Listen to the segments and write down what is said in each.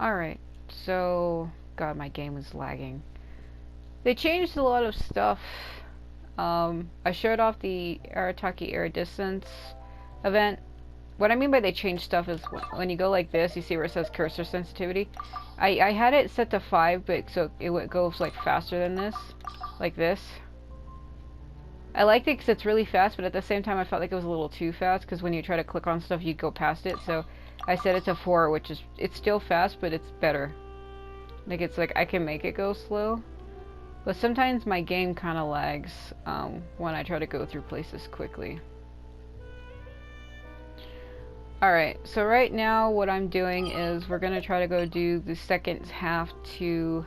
Alright, so... God, my game was lagging. They changed a lot of stuff. I showed off the Arataki Air Distance event. What I mean by they changed stuff is when you go like this, you see where it says cursor sensitivity? I had it set to 5, but so it goes like faster than this. Like this. I liked it because it's really fast, but at the same time I felt like it was a little too fast, because when you try to click on stuff you go past it, so I set it to 4, which is, it's still fast, but it's better. Like, it's like I can make it go slow. But sometimes my game kind of lags when I try to go through places quickly. Alright, so right now what I'm doing is we're going to try to go do the second half to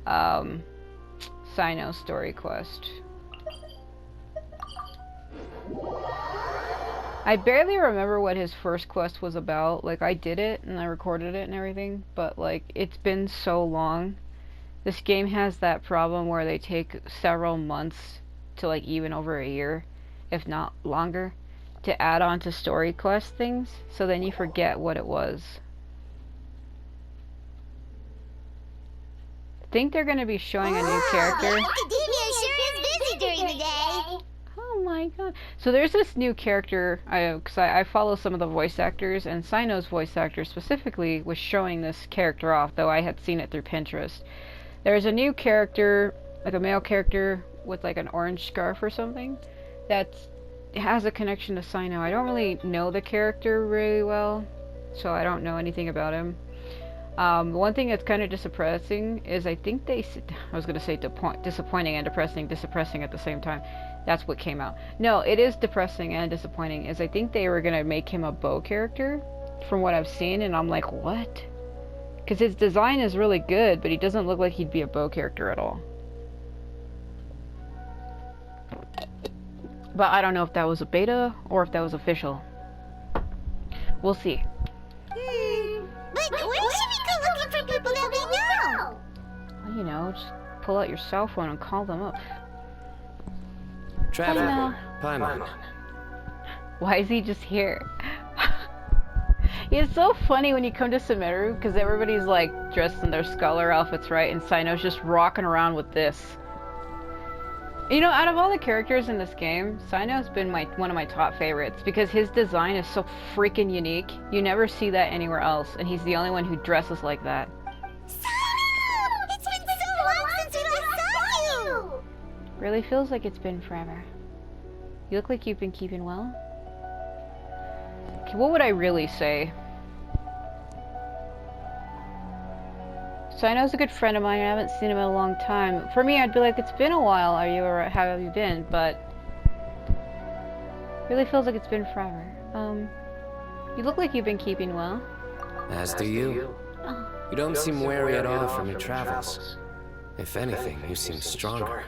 Cyno story quest. I barely remember what his first quest was about. Like, I did it and I recorded it and everything, but like, it's been so long. This game has that problem where they take several months to like even over a year, if not longer, to add on to story quest things, so then you forget what it was. I think they're going to be showing a new character. Academia sure is busy during the day. Oh my god. So there's this new character, because I follow some of the voice actors, and Cyno's voice actor specifically was showing this character off, though I had seen it through Pinterest. There's a new character, like a male character with like an orange scarf or something, that has a connection to Cyno. I don't really know the character really well, so I don't know anything about him. One thing that's kind of depressing is I think I was going to say disappointing and depressing at the same time. That's what came out. No, it is depressing and disappointing, is I think they were going to make him a bow character from what I've seen, and I'm like, what? Because his design is really good, but he doesn't look like he'd be a bow character at all. But I don't know if that was a beta or if that was official. We'll see. But where should we go looking for people that we know? Well, you know, just pull out your cell phone and call them up. Traveler, Paimon. Why is he just here? It's so funny when you come to Sumeru, because everybody's like dressed in their scholar outfits, right? And Cyno's just rocking around with this. You know, out of all the characters in this game, Cyno's been one of my top favorites, because his design is so freaking unique. You never see that anywhere else, and he's the only one who dresses like that. Cyno! It's been so long since we last saw you! Really feels like it's been forever. You look like you've been keeping well. Okay, what would I really say? Cyno's a good friend of mine. I haven't seen him in a long time. For me, I'd be like, it's been a while. Are you alright? How have you been? But really feels like it's been forever. You look like you've been keeping well. As do you. You don't seem weary at all from your travels. If anything, you seem stronger.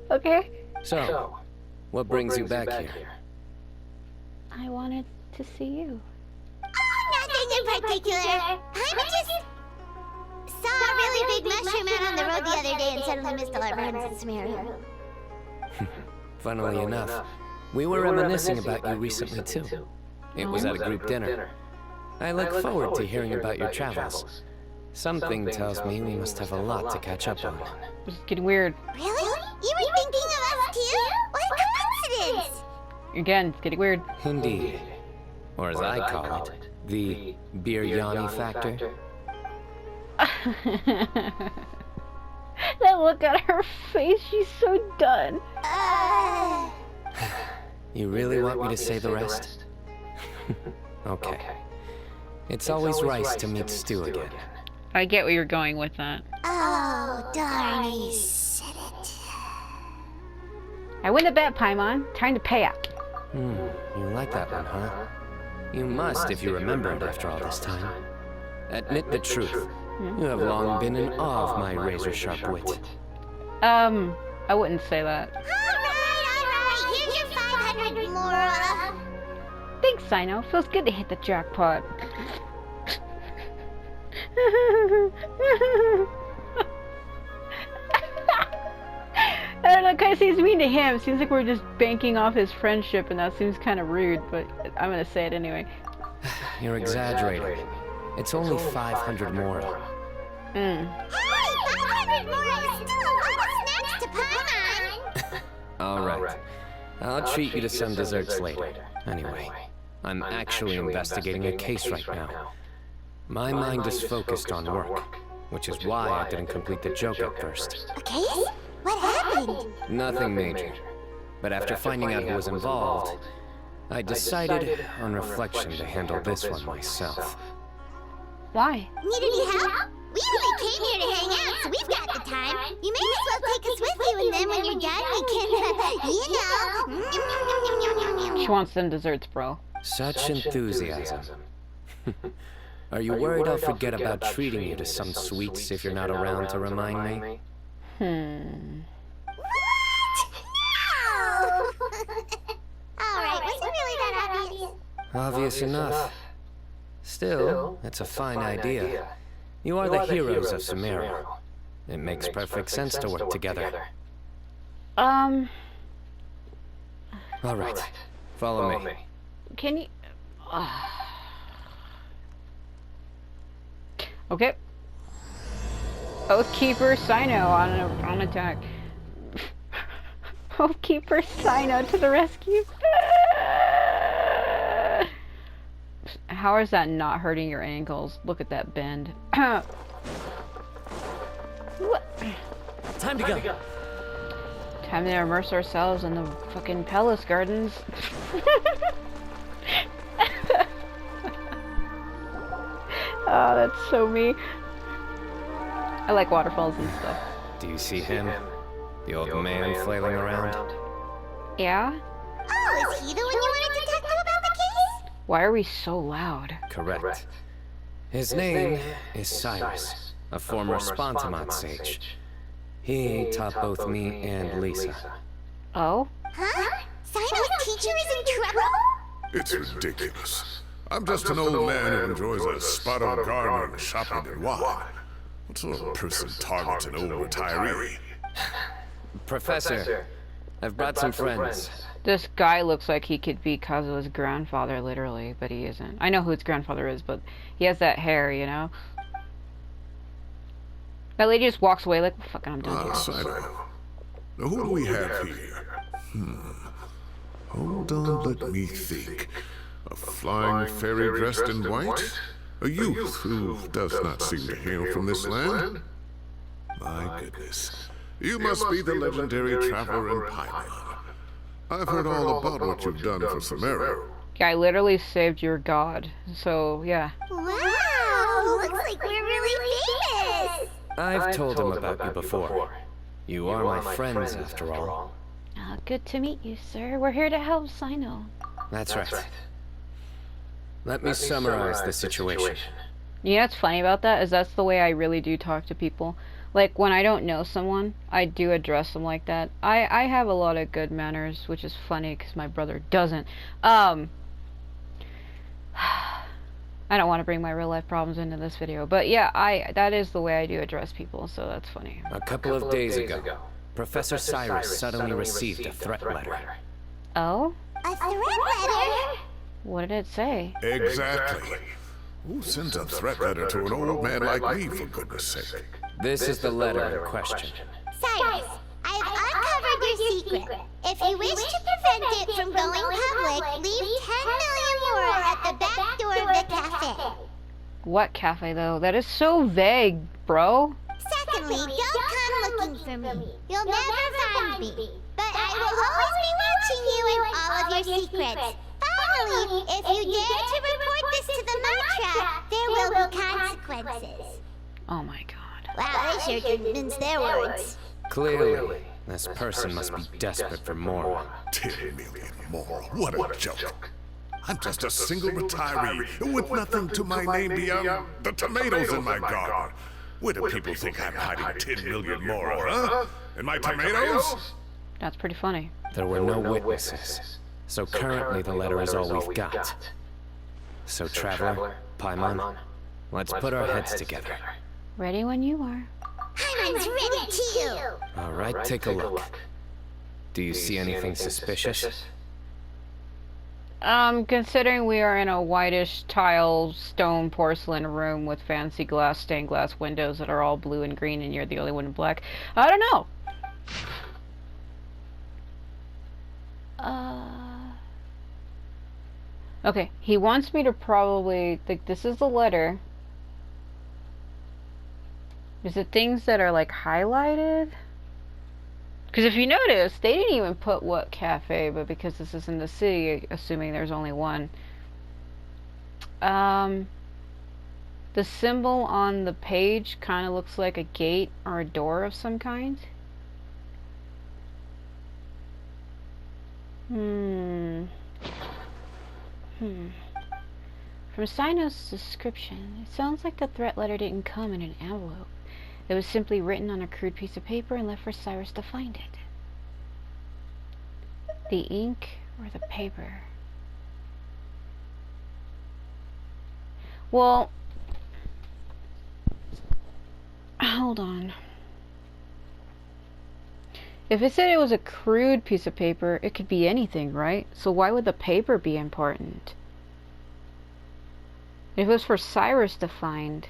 Okay. So, what brings you back here? I wanted to see you. Nothing in particular. I just saw a really big mushroom out on the road the other day and suddenly missed all our friends in Sumeru. Funnily enough, we were reminiscing about you recently too. It was at a group dinner. I look forward to hearing about your travels. Something tells me we must have a lot to catch up on. This is getting weird. Really? You were thinking of us too? What a coincidence! Again, it's getting weird. Indeed. Or as I call it, the biryani factor. That look at her face, she's so done. You really want me to say the rest? Okay. It's always rice to meet stew again. I get where you're going with that. Oh, darn, he said it. I win the bet, Paimon. Time to pay up. You like that one, huh? You must if you remember it after all this time. Admit the truth. You have long been in awe of my razor-sharp wit. I wouldn't say that. Alright, here's your 500 more. Thanks, Cyno. Feels good to hit the jackpot. I don't know, it kind of seems mean to him. Seems like we're just banking off his friendship, and that seems kind of rude, but I'm gonna say it anyway. You're exaggerating. It's only 500 more. Hey, 500 more is still a lot of snacks to Paimon! Alright. I'll treat you to some desserts later. Anyway, I'm actually investigating a case right now. My mind is focused on work, which is why I didn't complete the joke at first. A case? What happened? Nothing major. But after finding out who was involved, I decided, on reflection, to handle this one myself. Why? Need any help? We only came here to hang out, so we've got the time. You may as well take us with you, and then when you're done, we can, She wants them desserts, bro. Such enthusiasm. Are you worried I'll forget about treating you to some sweets if you're not around to remind me? No! Alright, was it really that obvious? Obvious enough. Still, it's a fine idea. You are the heroes of Sumeru. It makes perfect sense to work together. All right, follow me. Can you... Okay. Oathkeeper Cyno on attack. Oathkeeper Cyno to the rescue. How is that not hurting your ankles? Look at that bend. What? Time to go. Time to immerse ourselves in the fucking palace gardens. Oh, that's so me. I like waterfalls and stuff. Do you see him? The old man flailing around? Yeah? Oh, is he the one you wanted to talk to about the case? Why are we so loud? Correct. His name is Cyrus, a former Spontamont sage. He taught both me and Lisa. Oh? Huh? Cyno's teacher is in trouble? It's ridiculous. I'm just an old man who enjoys a spot of gardening, shopping, and wine. What sort of person targets an old retiree? Professor, I've brought some friends. This guy looks like he could be Kazuo's grandfather, literally, but he isn't. I know who his grandfather is, but he has that hair, you know? That lady just walks away like, fucking, I'm done here. Cyno. Now who do we have here? Hold on, let me think. A flying fairy dressed in white? A youth who does not seem to hail from this land? My goodness. You must be the legendary traveler in Paimon. I've heard all about what you've done for Sumeru. Yeah, I literally saved your god. So, yeah. Wow, looks like we're really famous. I've told him about you before. You are my friends, after all. Good to meet you, sir. We're here to help Cyno. That's right. Let me summarize the situation. You know what's funny about that is that's the way I really do talk to people. Like, when I don't know someone, I do address them like that. I have a lot of good manners, which is funny because my brother doesn't. I don't want to bring my real life problems into this video, but yeah, that is the way I do address people, so that's funny. A couple of days ago, Professor Cyrus suddenly received a threat letter. Oh? A threat letter? What did it say? Exactly. Who sends a threat letter to an old man like me, for goodness sake? This is the letter in question. Cyrus, I have uncovered your secret. If you wish to prevent it from going public, leave 10 million more at the back door of the cafe. What cafe, though? That is so vague, bro. Secondly, don't come looking for me. You'll never find me. But I will always be watching you and all of your secrets. Finally, if you dare to report this to the Matra, there will be consequences. Oh my god. Wow, they sure didn't mince their words. Clearly, this person must be desperate for more. 10 million more. What a joke. I'm just a single retiree with nothing to my name beyond the tomatoes in my garden. Where do people think I'm hiding 10 million more, huh? In my tomatoes? That's pretty funny. There were no witnesses, so currently the letter is all we've got. So, Traveler, Paimon, let's put our heads together. Ready when you are. Paimon's ready too. All right, take a look. Do you see anything suspicious? Considering we are in a whitish tile stone porcelain room with fancy glass stained glass windows that are all blue and green and you're the only one in black, I don't know. Okay, he wants me to probably think this is the letter. Is it things that are like highlighted? Because if you notice, they didn't even put what cafe, but because this is in the city, assuming there's only one. The symbol on the page kind of looks like a gate or a door of some kind. From Cyno's description, it sounds like the threat letter didn't come in an envelope. It was simply written on a crude piece of paper and left for Cyrus to find it. The ink or the paper? Well, hold on. If it said it was a crude piece of paper, it could be anything, right? So why would the paper be important? If it was for Cyrus to find...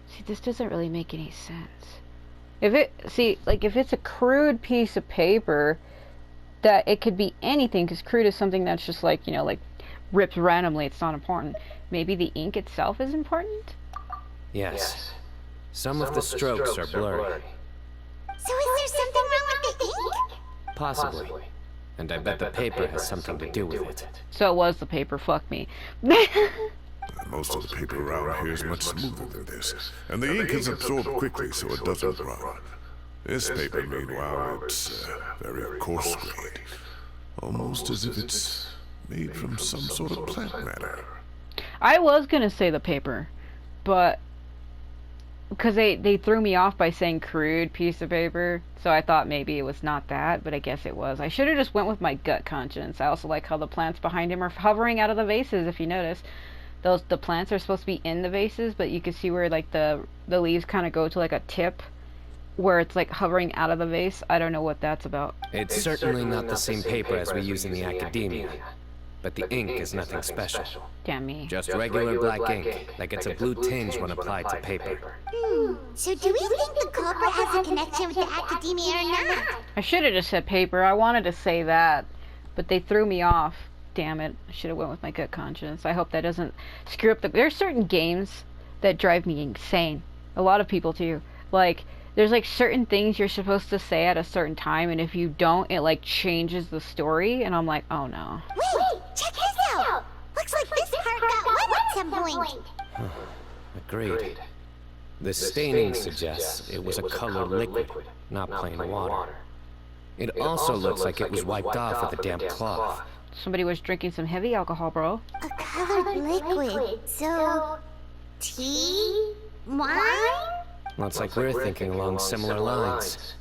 See, this doesn't really make any sense. If it's a crude piece of paper, that it could be anything, because crude is something that's just like, like ripped randomly, it's not important. Maybe the ink itself is important? Yes. Some of the strokes are blurry. So is there something wrong with the ink? Possibly. And I bet the paper has something to do with it. So it was the paper, fuck me. Most of the paper around here is much smoother than this, and the ink is absorbed quickly so it doesn't run. This paper, meanwhile, it's very coarse grained, almost as if it's made from some sort of plant matter. I was gonna say the paper, but because they threw me off by saying crude piece of paper, so I thought maybe it was not that, but I guess it was. I should have just went with my gut conscience. I also like how the plants behind him are hovering out of the vases, if you notice. The plants are supposed to be in the vases, but you can see where like the leaves kind of go to like a tip where it's like hovering out of the vase. I don't know what that's about. It's certainly not the same paper as we use in the academia, but the ink is nothing special. Damn me. Just regular black ink that gets a blue tinge when applied to paper. So do we think the culprit has a connection with the academia or not? I should have just said paper. I wanted to say that, but they threw me off. Damn it. I should have went with my gut conscience. I hope that doesn't screw up there's certain games that drive me insane. A lot of people too. Like, there's like certain things you're supposed to say at a certain time, and if you don't, it like changes the story, and I'm like, oh no. Wait, check this out! Looks like this part got wet at some point. Agreed. The staining suggests it was a colored liquid, not plain water. It also looks like it was wiped off with a damp cloth. Somebody was drinking some heavy alcohol, bro. A colored liquid. So, tea? Wine? Looks like we're thinking along similar lines.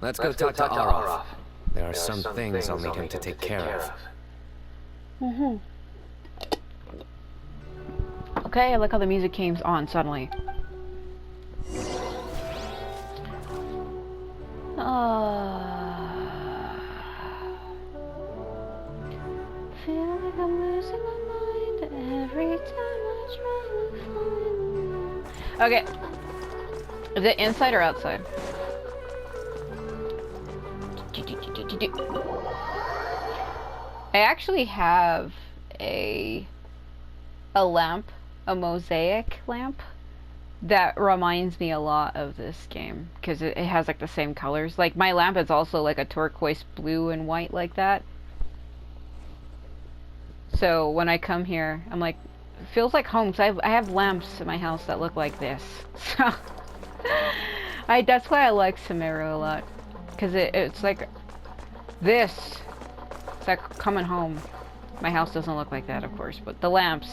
Let's go talk to Arof. There are some things I'll need him to take care of. Okay, I like how the music came on suddenly. Feel like I'm losing my mind every time I try to find. Okay. Is it inside or outside? I actually have a lamp, a mosaic lamp, that reminds me a lot of this game because it has like the same colors. Like my lamp is also like a turquoise blue and white like that. So when I come here, I'm like, it feels like home. So I have lamps in my house that look like this. So that's why I like Sumeru a lot, because it's like this. It's like coming home. My house doesn't look like that, of course, but the lamps.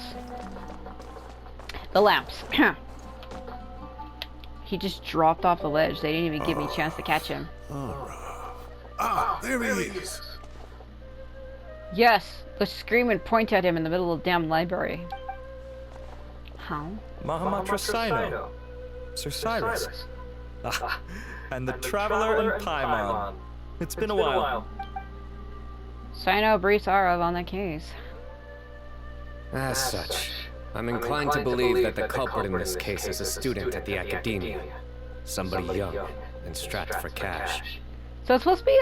He just dropped off the ledge. They didn't even give me a chance to catch him. There he is. Yes, let's scream and point at him in the middle of the damn library. How? Mahamatra Cyno. Sir Cyrus. And the Traveler and Paimon. It's been a while. Cyno briefs Arav on the case. As such, I'm inclined to believe that the culprit in this case is a student at the academia. Somebody young and strapped for cash. So it's supposed to be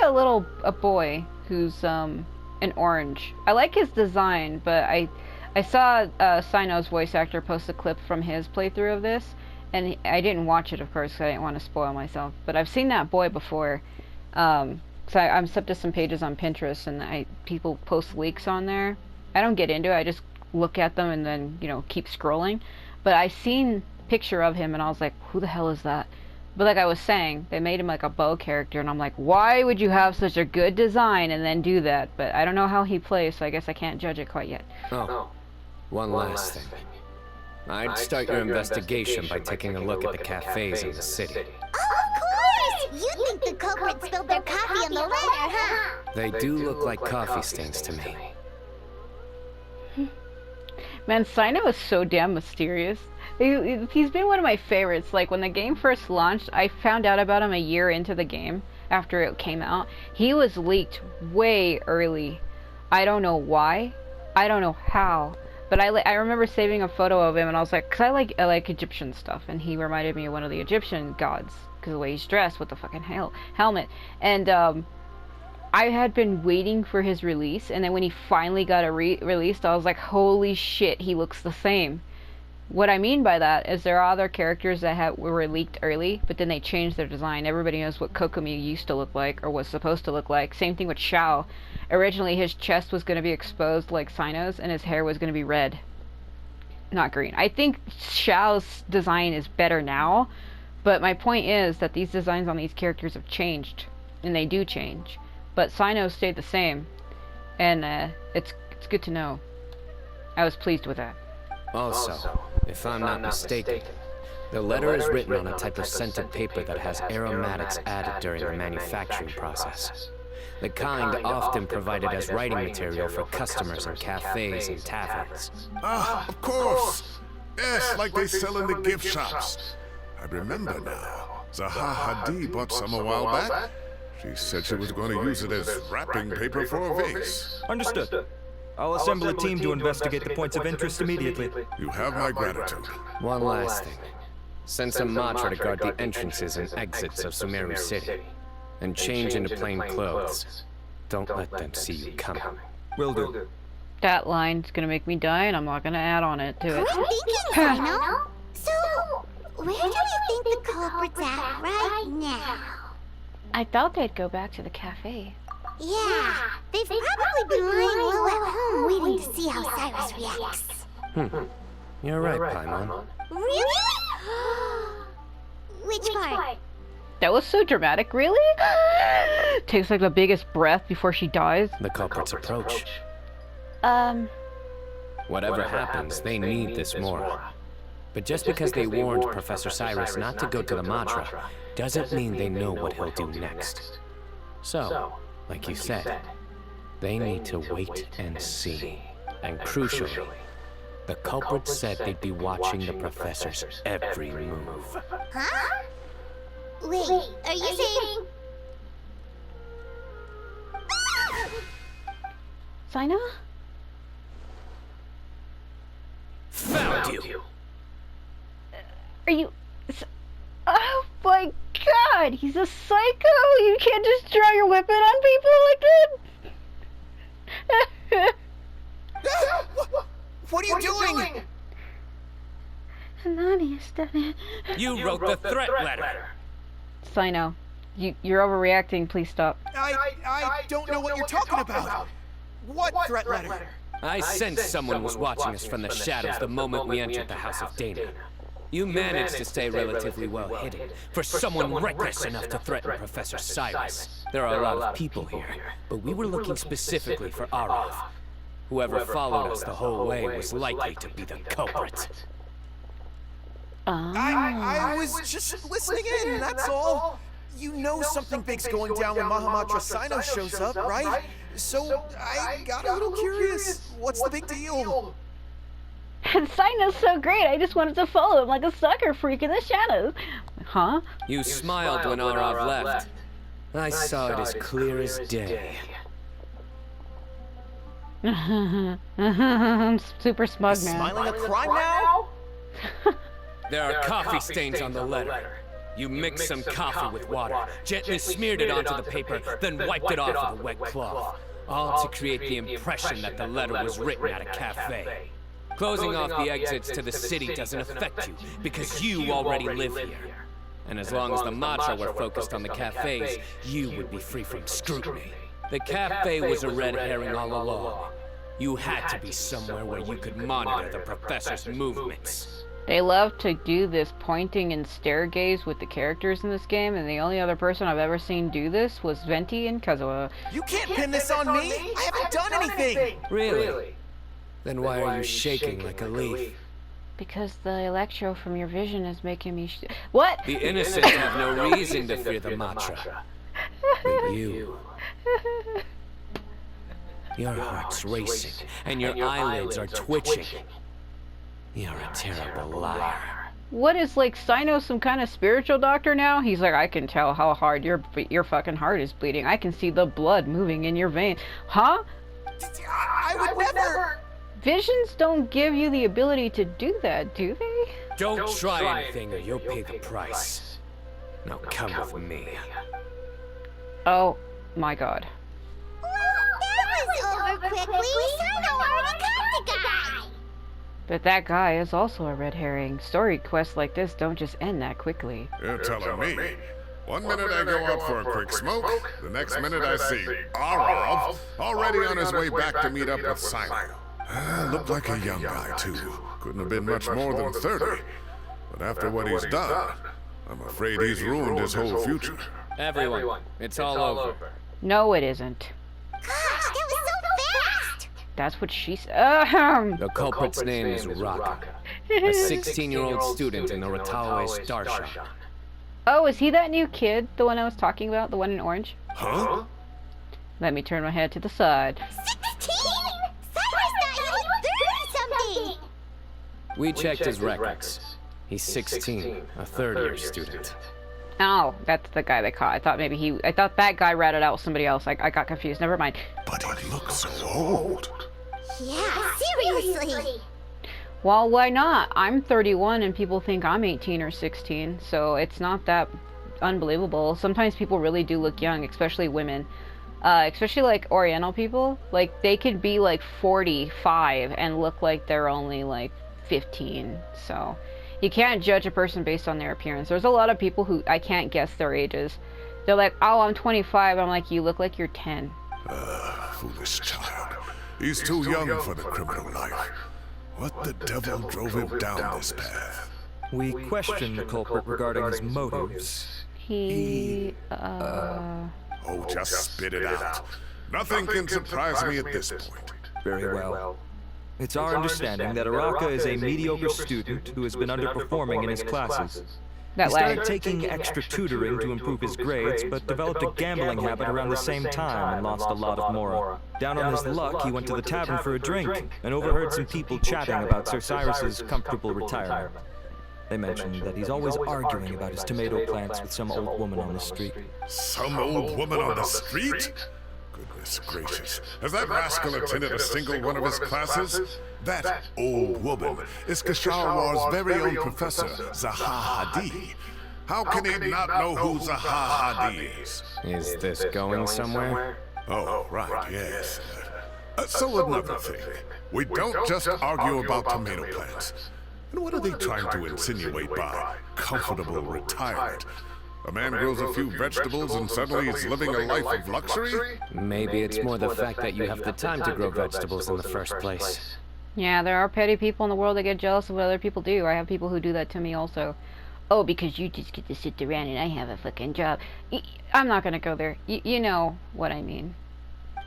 a boy who's in orange. I like his design, but I saw Cyno's voice actor post a clip from his playthrough of this, and I didn't watch it, of course, because I didn't want to spoil myself. But I've seen that boy before. So I'm sub to some pages on Pinterest, and people post leaks on there. I don't get into it. I just look at them and then, keep scrolling. But I seen picture of him, and I was like, who the hell is that? But like I was saying, they made him like a bow character, and I'm like, why would you have such a good design and then do that? But I don't know how he plays, so I guess I can't judge it quite yet. Oh, one last thing. I'd start your investigation by taking a look at the cafes in the city. Oh, of course! You think the culprit spilled their coffee on the ladder, huh? They do look like coffee stains to me. Man, Cyno is so damn mysterious. He's been one of my favorites. Like, when the game first launched, I found out about him a year into the game, after it came out. He was leaked way early. I don't know why. I don't know how. But I remember saving a photo of him, and I was like, because I like Egyptian stuff, and he reminded me of one of the Egyptian gods, because the way he's dressed with the fucking helmet. And, I had been waiting for his release, and then when he finally got released, I was like, holy shit, he looks the same. What I mean by that is there are other characters that were leaked early, but then they changed their design. Everybody knows what Kokomi used to look like, or was supposed to look like. Same thing with Xiao. Originally, his chest was going to be exposed like Cyno's, and his hair was going to be red, not green. I think Xiao's design is better now, but my point is that these designs on these characters have changed, and they do change. But Cyno stayed the same, and it's good to know. I was pleased with that. Also, if I'm not mistaken, the letter is written on a type of scented paper that has aromatics added during the manufacturing process. The kind often provided as writing material for customers in cafes and taverns. Ah, of course! Yes, like they sell in the gift shops. I remember now. Zaha Hadid bought some a while back. She said she was going to use it as wrapping paper for a vase. Understood. I'll assemble a team to investigate the points of interest immediately. You have my gratitude. One last thing. Send some Matra to guard the entrances and exits of Sumeru City. And change into plain clothes. Don't let them see you coming. Will do. That line's gonna make me die, and I'm not gonna add on it to it. Good thinking, Cyno. So, where do you think the culprit's at right now? I thought they'd go back to the cafe. Yeah, they've probably been lying low at home waiting to see how Cyrus reacts. You're right, Paimon. Really? Which part? That was so dramatic, really? Takes like the biggest breath before she dies. The culprit's approach. Whatever happens, they need this Mora. But just because they warned Professor Cyrus not to go to the Matra, doesn't mean they know what he'll do next. So, like you said, they need to wait and see. And crucially, the culprit said they'd be watching the professor's every move. Huh? Wait, are you saying... Cyno? Found you! Are you... Oh my god! He's a psycho! You can't just draw your weapon on people like that! What are you doing? Nani has done it. You wrote the threat letter! Cyno, you're overreacting. Please stop. I don't know what you're talking about. What threat letter? I sensed someone was watching us from the shadows the moment we entered the House of Dana. You managed to stay relatively well hidden for someone reckless enough to threaten Professor Cyrus. There are a lot of people here, but we were looking specifically for Arav. Whoever followed us the whole way was likely to be the culprit. I was just listening in, that's all. You know something big's going down when Mahamatra Cyno shows up, right? So I got a little curious. What's the big deal? And Cyno's so great, I just wanted to follow him like a sucker freak in the shadows. Huh? You smiled when Arav left. I saw it as clear as day. Super smug, Is man. smiling a crime now? There are coffee stains on the letter. You mixed some coffee with water, gently smeared it onto the paper, then wiped it off with a wet cloth. All to create the impression that the letter was written at a cafe. Closing off the exits to the city doesn't affect you, because you already live here. And as long as the Matra were focused on the cafes, you would be free from scrutiny. The cafe was a red herring all along. You had to be somewhere where you could monitor the professor's movements. They love to do this pointing and stare gaze with the characters in this game, and the only other person I've ever seen do this was Venti and Kazuha. You can't pin this on me! I haven't done anything! Really? Then why are you shaking like a leaf? Because the electro from your vision is making me What? The innocent have no reason to fear the Matra. But you... Your heart's racing, and your eyelids are twitching. You're a terrible liar. What is, like, Cyno some kind of spiritual doctor now? He's like, I can tell how hard your fucking heart is bleeding. I can see the blood moving in your vein. Huh? I would never... Visions don't give you the ability to do that, do they? Don't try anything or you'll pay the price. Now come with me. Oh my god. That was over quickly. Cyno already got the guy. But that guy is also a red herring. Story quests like this don't just end that quickly. You're telling me. One minute I go out for a quick smoke, the next minute I see Arov already on his way back to meet up with Cyno. Looked like a young guy, too. Couldn't have been much more than 30. But after what he's done, I'm afraid he's ruined his whole future. Everyone, it's all over. No, it isn't. Gosh, that was so fast. That's what she said. The culprit's name is Raka, a 16-year-old student in the Ratawe Star Shop. Oh, is he that new kid? The one I was talking about? The one in orange? Huh? Let me turn my head to the side. 16? Cyrus thought you were 30-something. We checked his records. He's 16, a third-year student. Oh, that's the guy they caught. I thought maybe I thought that guy ratted out somebody else. I got confused. Never mind. But he looks so old. Yeah, seriously. Well, why not? I'm 31 and people think I'm 18 or 16, so it's not that unbelievable. Sometimes people really do look young, especially women. Especially like Oriental people. Like, they could be like 45 and look like they're only like 15, so... You can't judge a person based on their appearance. There's a lot of people who I can't guess their ages. They're like, oh, I'm 25. I'm like, you look like you're 10. Foolish child. He's too young for the criminal life. What the devil drove him down this path? We questioned the culprit regarding his motives. Oh, just spit it out. Nothing can surprise me at this point. Very well. It's our understanding that Araka is a mediocre student who has been underperforming in his classes. He started taking extra tutoring to improve his grades, but developed a gambling habit around the same time and lost a lot of mora. Down on his luck, he went to the tavern for a drink and overheard some people chatting about Sir Cyrus's comfortable retirement. They mentioned that he's always arguing about his tomato plants with some old woman on the street. Some old woman on the street? Goodness gracious. Has that rascal attended a single one of his classes? That old woman is Kasharwar's very own Professor, Zaha Hadid. How can he not know who Zaha Hadid is? Is this going somewhere? Oh, right, yes. So another thing. We don't just argue about tomato plants. And what are they trying to insinuate by comfortable retirement? A man grows a few vegetables and suddenly he's living a life of luxury? Maybe it's more the fact that you have the time to grow vegetables in the first place. Yeah, there are petty people in the world that get jealous of what other people do. I have people who do that to me also. Oh, because you just get to sit around and I have a fucking job. I'm not gonna go there. You know what I mean.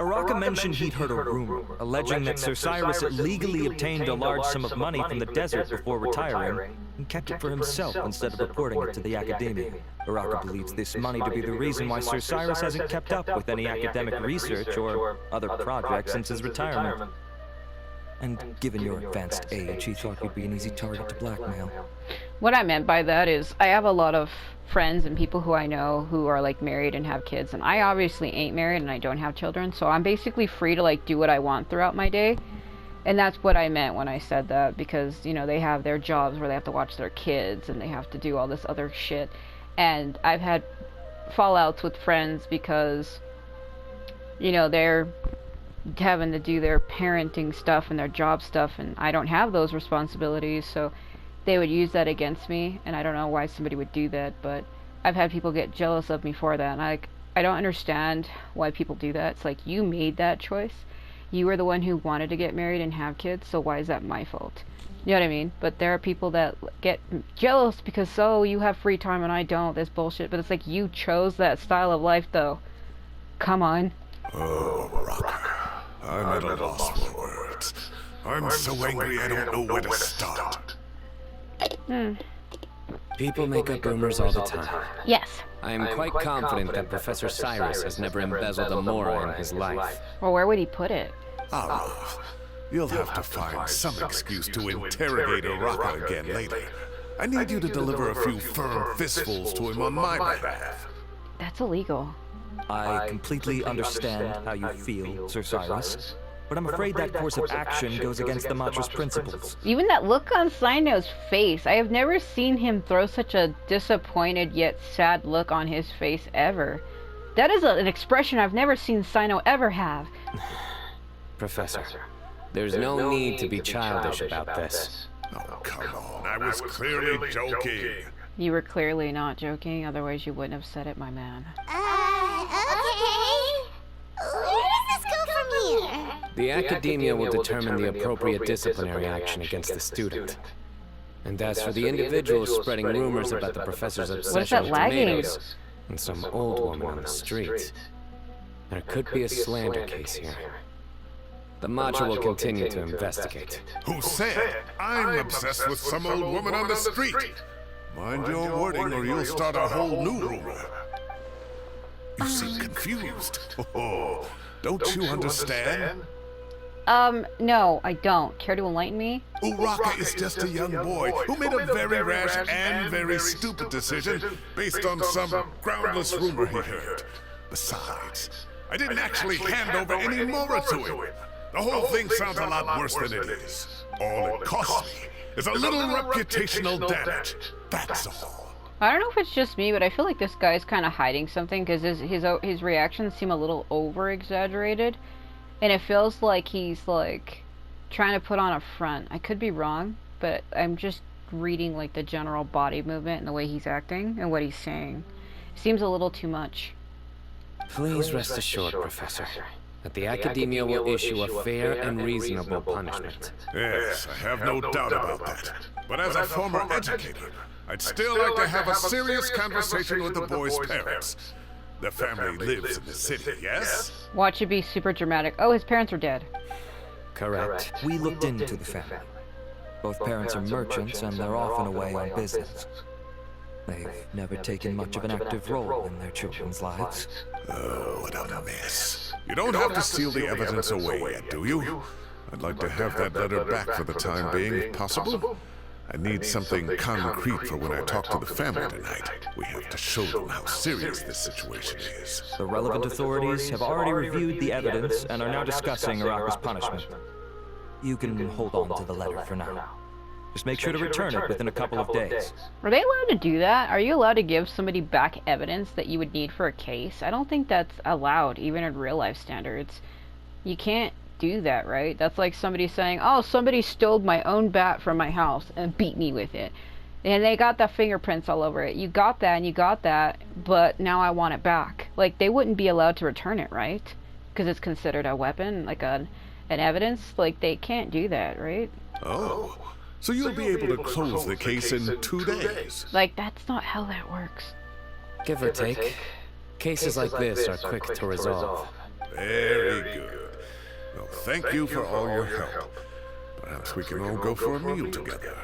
Araka mentioned he'd heard a rumor, alleging that Sir Cyrus illegally obtained a large sum of money from the desert before retiring, and kept it for himself instead of reporting it to the academia. Araka believes this money to be the reason why Sir Cyrus hasn't kept up with any academic research or other projects since his retirement. And given your advanced age, he thought you'd be an easy target to blackmail. What I meant by that is I have a lot of friends and people who I know who are like married and have kids, and I obviously ain't married and I don't have children, so I'm basically free to like do what I want throughout my day. And that's what I meant when I said that, because, you know, they have their jobs where they have to watch their kids and they have to do all this other shit. And I've had fallouts with friends because, you know, they're having to do their parenting stuff and their job stuff, and I don't have those responsibilities, so they would use that against me, and I don't know why somebody would do that, but I've had people get jealous of me for that, and I don't understand why people do that. It's like, you made that choice. You were the one who wanted to get married and have kids, so why is that my fault? You know what I mean? But there are people that get jealous because, oh, you have free time and I don't, this bullshit, but it's like, you chose that style of life, though. Come on. Oh, Rocker. I'm at a loss for words. I'm so angry I don't know where to start. People make up rumors all the time. Yes. I am quite confident that Professor Cyrus has never embezzled a mora in his life. Well, where would he put it? Arov, you'll have to find some excuse to interrogate Araka again later. I need you to deliver a few firm fistfuls to him on my behalf. That's illegal. I completely understand how you feel, Sir Cyrus, but I'm afraid that course of action goes against the Matra's principles. Even that look on Cyno's face, I have never seen him throw such a disappointed yet sad look on his face ever. That is an expression I've never seen Cyno ever have. Professor, there's no need to be childish about this. Oh, come on. I was clearly joking. You were clearly not joking, otherwise you wouldn't have said it, my man. Okay. Where does this go from here? The academia will determine the appropriate disciplinary action against the student. And as for the individual spreading rumors about the professor's obsession with tomatoes and some old woman on the street, there could be a slander case here. The Matra will continue to investigate. Who said I'm obsessed with some old woman on the street? Mind your wording or you'll start a whole new rumor. You seem confused. Oh, don't you understand? No, I don't. Care to enlighten me? Uraka is just a young boy who made a very rash and very stupid decision based on some groundless rumor he heard. Besides, I didn't actually hand over any mora to him. The whole thing sounds a lot worse than it is. All it cost me is a little reputational damage. That's all. I don't know if it's just me, but I feel like this guy's kind of hiding something, because his reactions seem a little over-exaggerated. And it feels like he's, like, trying to put on a front. I could be wrong, but I'm just reading, like, the general body movement and the way he's acting and what he's saying. It seems a little too much. Please rest assured, Professor, that the Academia will issue a fair and reasonable punishment. Yes, I have no doubt about that. But as a former educator, I'd still like to have a serious conversation with the boy's parents. The family lives in the city, yes? Watch it be super dramatic. Oh, his parents are dead. Correct. We looked into the family. Both parents are merchants and they're often away on business. They've never taken much of an active role in their children's lives. Oh, what a mess. You don't have to seal the evidence away yet, do you? I'd like to have that letter back for the time being, if possible. I need something concrete for when I talk to the family tonight. We have to show them how serious this situation is. The relevant authorities have already reviewed the evidence and are now discussing Araka's punishment. You can hold on to the letter for now. Just make sure to return it within a couple of days. Are they allowed to do that? Are you allowed to give somebody back evidence that you would need for a case? I don't think that's allowed, even in real life standards. You can't do that, right? That's like somebody saying, oh, somebody stole my own bat from my house and beat me with it. And they got the fingerprints all over it. You got that and you got that, but now I want it back. Like, they wouldn't be allowed to return it, right? Because it's considered a weapon, like an evidence. Like, they can't do that, right? Oh, so you'll be able to close the case in 2 days? Like, that's not how that works. Give or take, cases like this are quick to resolve. Very good. Well, thank you for all your help. Perhaps we can all go for a meal together.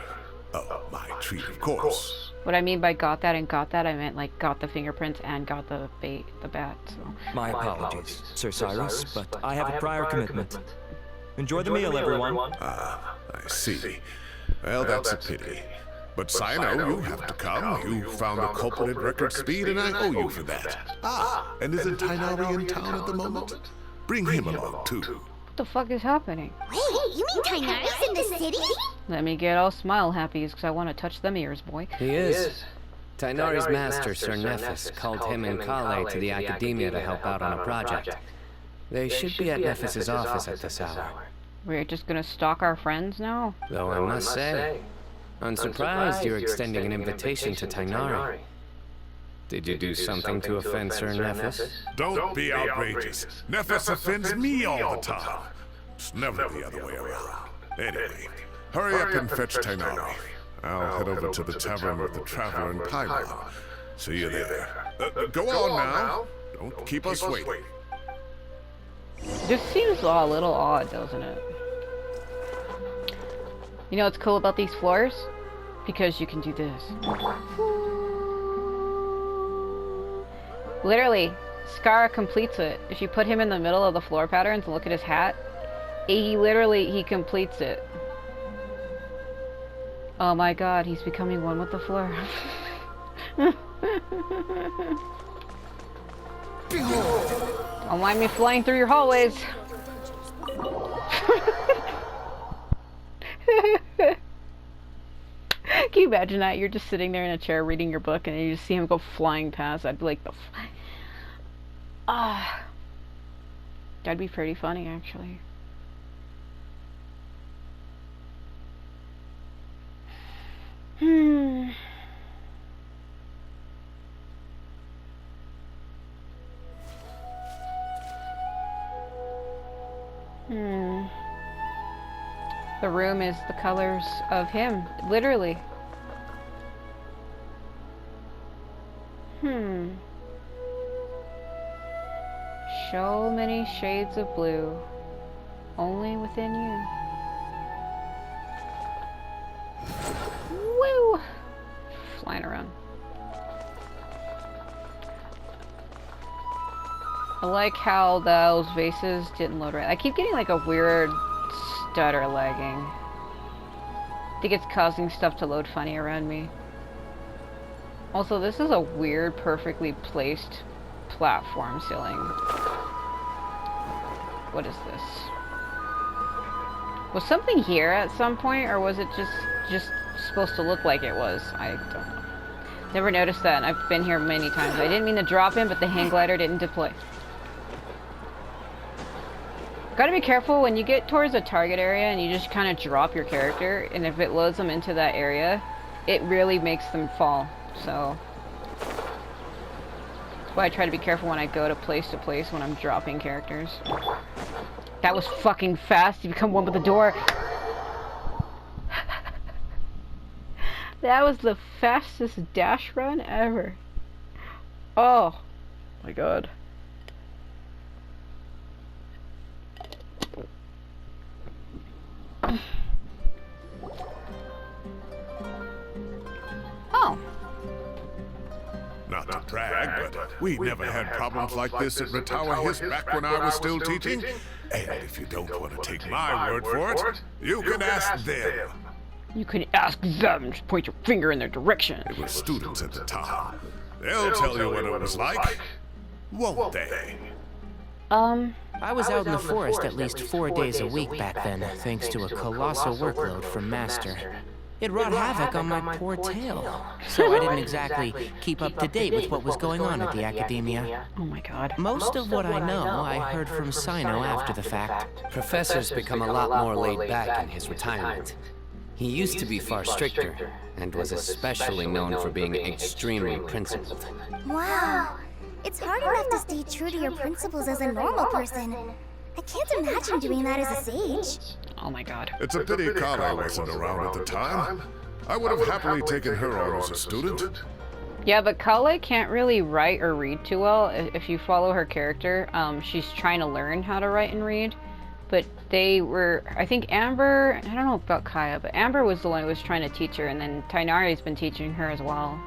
Oh, my treat, of course. What I mean by got that and got that, I meant like got the fingerprints and got the bat, so. My apologies, Sir Cyrus, but I have a prior commitment. Enjoy the meal, everyone. Ah, I see. Well, that's a pity. But Cyno, you have to come. You found the culprit at record speed, and I owe you for that. Ah, and isn't Tighnari in town at the moment? Bring him along, too. What the fuck is happening? Wait, you mean Tighnari's in the city? Let me get all smile happies, because I want to touch them ears, boy. He is. Tighnari's master, Sir Nephis, called him and Collei to the Academia to help out on a project. They should be at Nephis's office at this hour. We're just gonna stalk our friends now? Though I must say, I'm surprised you're extending an invitation to Tighnari. Did you do something to offend Sir Nephis? Don't be outrageous. Nephis offends me all the time. It's never the other way around. Anyway, hurry up and fetch Tighnari. I'll head over to the Tavern of the Traveler in Pylon. See you there. Go on now. Don't keep us waiting. This seems a little odd, doesn't it? You know what's cool about these floors? Because you can do this. Literally, Scar completes it. If you put him in the middle of the floor patterns and look at his hat, he completes it. Oh my god, he's becoming one with the floor. Don't mind me flying through your hallways. Can you imagine that? You're just sitting there in a chair reading your book and you just see him go flying past. I'd be like, that'd be pretty funny, actually. The room is the colors of him, literally. So many shades of blue, only within you. Woo! Flying around. I like how those vases didn't load right. I keep getting like a weird stutter lagging. I think it's causing stuff to load funny around me. Also, this is a weird, perfectly placed platform ceiling. What is this? Was something here at some point, or was it just supposed to look like it was? I don't know. Never noticed that, and I've been here many times. I didn't mean to drop him, but the hang glider didn't deploy. Gotta be careful when you get towards a target area and you just kind of drop your character, and if it loads them into that area, it really makes them fall. So that's why I try to be careful when I go to place when I'm dropping characters. That was fucking fast. You become one with the door. That was the fastest dash run ever. Oh my god. Oh. Not to brag, but we never had problems like this at Ratawa Hiss back when I was still teaching. And if you don't want to take my word for it, you can ask them. You can ask them. Just point your finger in their direction. They were students at the time. They'll tell you what it was like, won't they? I was out in the forest at least 4 days a week back then, thanks to a colossal workload from Master. It wrought havoc on my poor tail, so I didn't exactly keep up to date with what was going on at the Academia. Oh my god. Most of what I know, I heard from Cyno after the fact. Professor's become a lot more laid back in his retirement. He used to be far stricter, and was especially known for being extremely principled. Wow. It's hard enough to stay true to your principles as a normal person. I can't imagine doing that as a sage. Oh my god. It's a pity Collei wasn't around at the time. I would have happily taken her on as a student. Yeah, but Collei can't really write or read too well. If you follow her character, she's trying to learn how to write and read. But they were, I think Amber, I don't know about Kaya, but Amber was the one who was trying to teach her, and then Tighnari's been teaching her as well.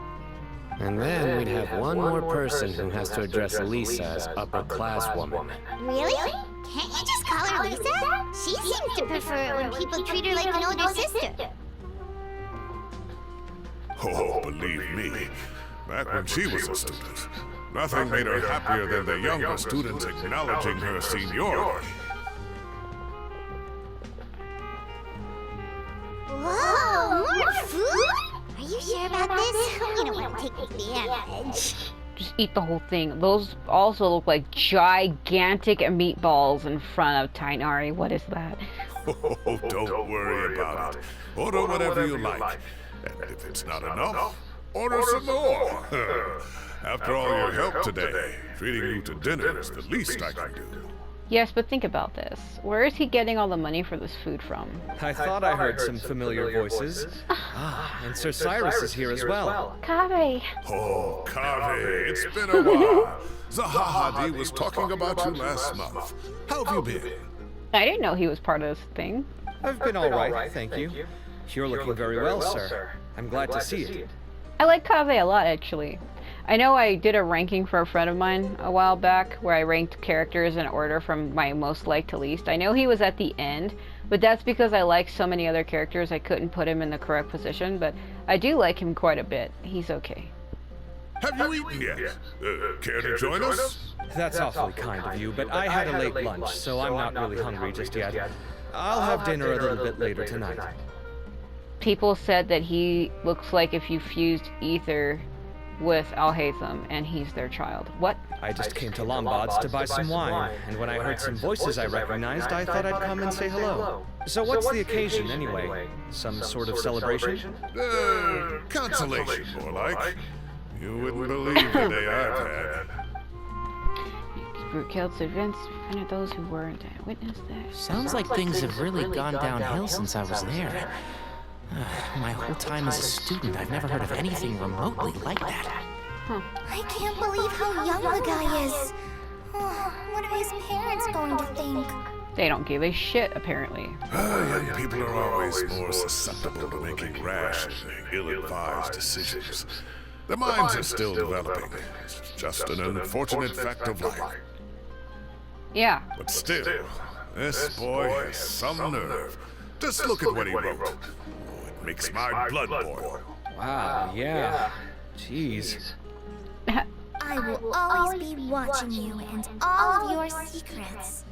And then we'd have one more person who has to address Elisa as upper-class woman. Really? Can't you just call her Lisa? She seems to prefer it when people treat her like an older sister. Oh, believe me, back when she was a student, nothing made her happier than the younger students acknowledging her seniority. Whoa, more food? Are you sure about this? You don't want to take advantage. Just eat the whole thing. Those also look like gigantic meatballs in front of Tighnari. What is that? Oh, don't worry about it. Order whatever you like. And if it's not enough, order some more. After all your help today, treating you to dinner is the least I can do. Yes, but think about this. Where is he getting all the money for this food from? I thought I heard some familiar voices. And Sir Cyrus is here as well. Kave. Oh, Kave, it's been a while. Zahahadi was talking about you last month. How have you been? I didn't know he was part of this thing. I've been all right, thank you. You're looking very well, sir. I'm glad to see it. I like Kave a lot, actually. I know I did a ranking for a friend of mine a while back where I ranked characters in order from my most liked to least. I know he was at the end, but that's because I like so many other characters I couldn't put him in the correct position, but I do like him quite a bit. He's okay. Have you eaten yet? Care to join us? That's awfully kind of you, but I had a late lunch, so I'm not really hungry just yet. I'll have dinner a little bit later tonight. People said that he looks like if you fused Ether with Al-Haytham, and he's their child. What? I just came to Lombard's to buy some wine, and when I heard some voices I recognized, I thought I'd come and say hello. So what's the occasion, anyway? Some sort of celebration? Consolation, more like. You wouldn't believe the day I've had. Brookeld's events defended those who weren't witness that. Sounds like things have really gone downhill since I was there. My whole time as a student, I've never heard of anything remotely like that. I can't believe how young the guy is. What are his parents going to think? They don't give a shit, apparently. Young people are always more susceptible to making rash and ill-advised decisions. Their minds are still developing. It's just an unfortunate fact of life. Yeah. But still, this boy has some nerve. Just look at what he wrote. Oh, it makes my blood boil. Wow, yeah. Jeez. I will always be watching you and all of your secrets.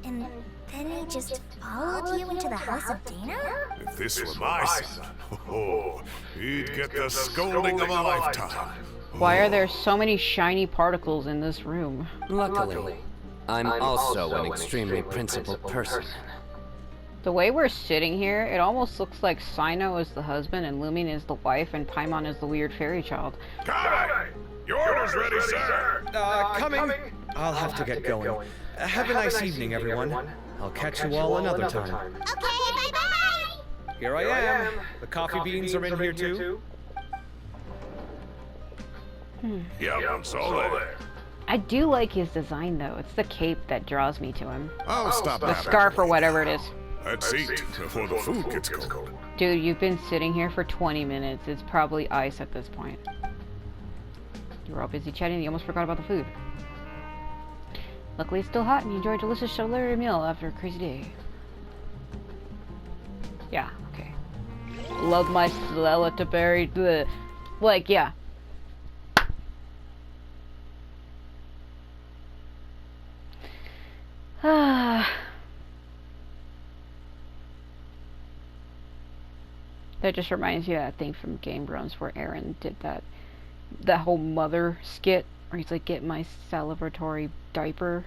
And then he just followed you into the house of Dana? If this were my son, he'd get the scolding of a lifetime. Why are there so many shiny particles in this room? Luckily, I'm also an extremely principled person. The way we're sitting here, it almost looks like Cyno is the husband and Lumin is the wife and Paimon is the weird fairy child. Kai! Your order's ready, sir! Coming. I'll have to get going. Have a nice evening, everyone. I'll catch you all another time. Okay, bye-bye! Here I am. The coffee beans are in here too. Yeah, it's all there. I do like his design though. It's the cape that draws me to him. I'll stop The scarf or whatever it is. Let's eat before the food gets cold. Dude, you've been sitting here for 20 minutes. It's probably ice at this point. You were all busy chatting and you almost forgot about the food. Luckily it's still hot and you enjoy a delicious celery meal after a crazy day. Yeah, okay. Love my celery. Like, yeah. That just reminds me of that thing from Game Grumps where Aaron did that whole mother skit where he's like, get my salivatory diaper.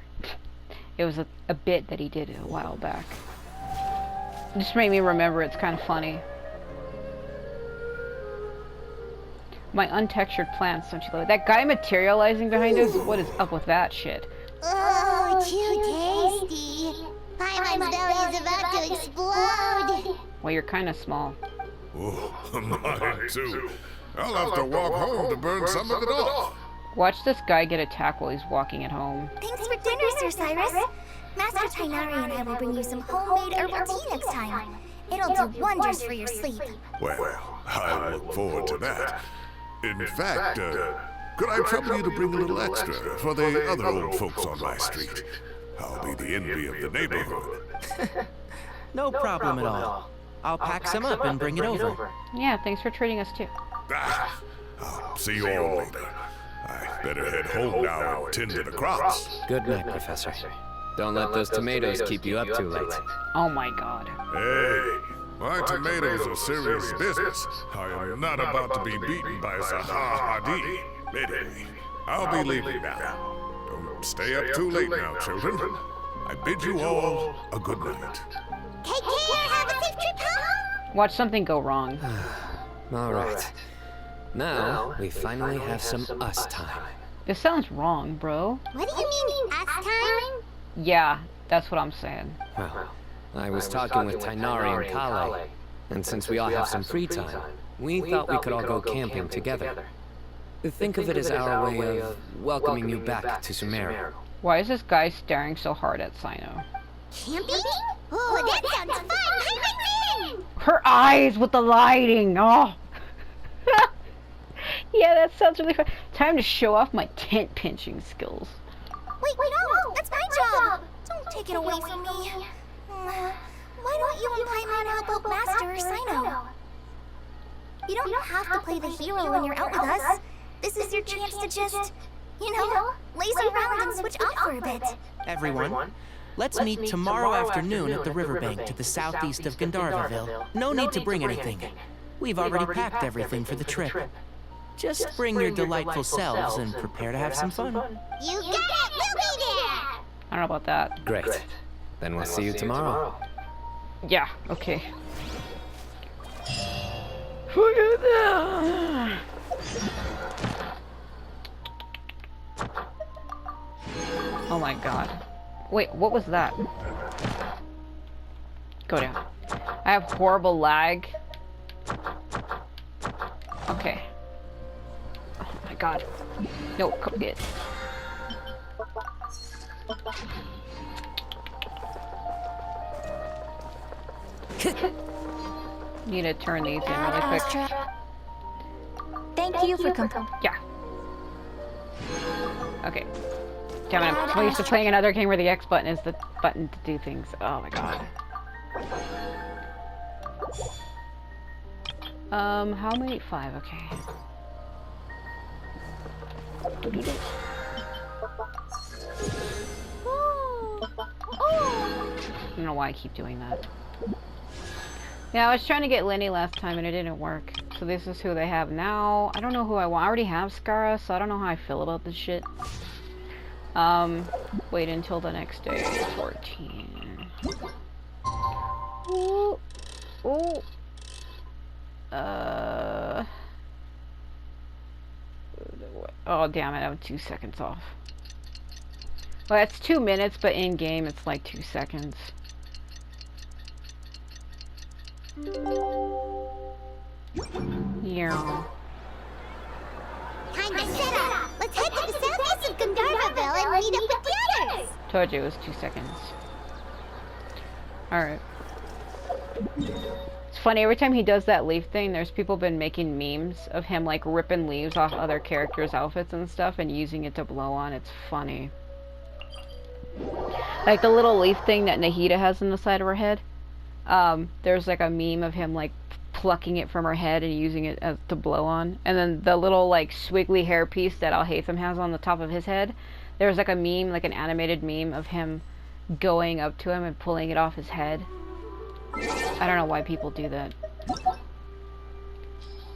It was a bit that he did a while back. It just made me remember. It's kind of funny. My untextured plants, don't you like that guy materializing behind us? What is up with that shit? Oh, too tasty. Paimon's belly is about to explode. Well, you're kind of small. Oh, mine too. I'll have to walk home to burn some of it off. Watch this guy get attacked while he's walking at home. Thanks for dinner, Sir Cyrus. Master Tighnari and I will bring you some homemade herbal tea next time. It'll do wonders for your sleep. Well, I look forward to that. In fact, could I trouble you to bring a little extra for the other old folks on my street? I'll be the envy of the neighborhood. No problem at all. I'll pack some up and bring it over. Yeah, thanks for treating us too. Ah, I'll see you all later. I better head home now and tend to the crops. Good night, Professor. Don't let those tomatoes keep you up too late. Oh my god. Hey, my tomatoes are serious business. I am not about to be beaten by Zaha Hadid. Anyway, I'll be leaving now. Don't stay up too late now, children. I bid you all a good night. Take care, have a safe trip home. Watch something go wrong. All right. Now, we finally have some us time. This sounds wrong, bro. What do you mean, us time? Yeah, that's what I'm saying. Well, I was talking with Tighnari and Collei, and since we all have some free time, we thought we could all go camping together. Think of it as our way of welcoming you back to Sumeru. Why is this guy staring so hard at Cyno? Camping? Oh, that sounds fun. I'm in. Her eyes with the lighting. Oh. Yeah, that sounds really fun. Time to show off my tent pinching skills. Wait, no, that's my job. Don't take it away from me. Why don't you and Paimon help out Master or Cyno? You don't have to play the hero when you're out with us. This is your chance to just, laze around and switch off for a bit. Everyone, let's meet tomorrow afternoon at the riverbank to the southeast of Gandharvaville. No need to bring anything. We've already packed everything for the trip. Just bring your delightful selves and prepare to have some fun. You got it! We'll be there! I don't know about that. Great. Then we'll see you tomorrow. Yeah, okay. Look at that! Oh my god. Wait, what was that? Go down. I have horrible lag. Okay. Oh my god. No, come get. Need to turn these in really quick. Thank you for coming. Yeah. Okay. Damn it, I'm so used to playing another game where the X button is the button to do things. Oh my god. How many? 5, okay. I don't know why I keep doing that. Yeah, I was trying to get Lenny last time and it didn't work. So this is who they have now. I don't know who I want. I already have Skara, so I don't know how I feel about this shit. Wait until the next day. 14. Ooh. Ooh. Oh, damn it. I'm 2 seconds off. Well, that's 2 minutes, but in game it's like 2 seconds. Yeah. Time to set up. Let's head to the southeast of Gandharvaville and meet up with the others. Told you it was 2 seconds. Alright. It's funny, every time he does that leaf thing, there's people been making memes of him like ripping leaves off other characters' outfits and stuff and using it to blow on. It's funny. Like the little leaf thing that Nahida has on the side of her head. There's like a meme of him like plucking it from her head and using it as to blow on. And then the little like swiggly hair piece that Al-Haytham has on the top of his head, there's like a meme, like an animated meme of him going up to him and pulling it off his head. I don't know why people do that.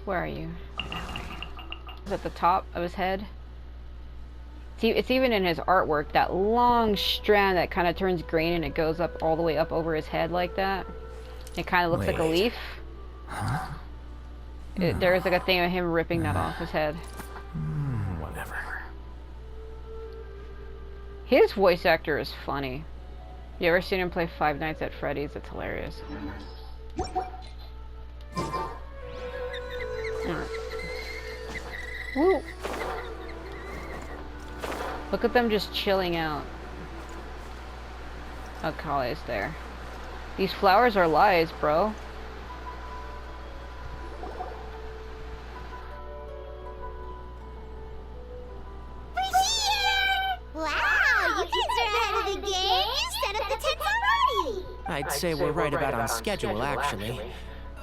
Where are you? Is it at the top of his head? See, it's even in his artwork, that long strand that kind of turns green and it goes up all the way up over his head like that. It kind of looks like a leaf. Huh? There's like a thing of him ripping that off his head. Whatever. His voice actor is funny. You ever seen him play Five Nights at Freddy's? It's hilarious. Woo! Look at them just chilling out. Oh, Collei's there. These flowers are lies, bro. Wow, you guys are ahead of the game. I'd say we're right about on schedule, actually.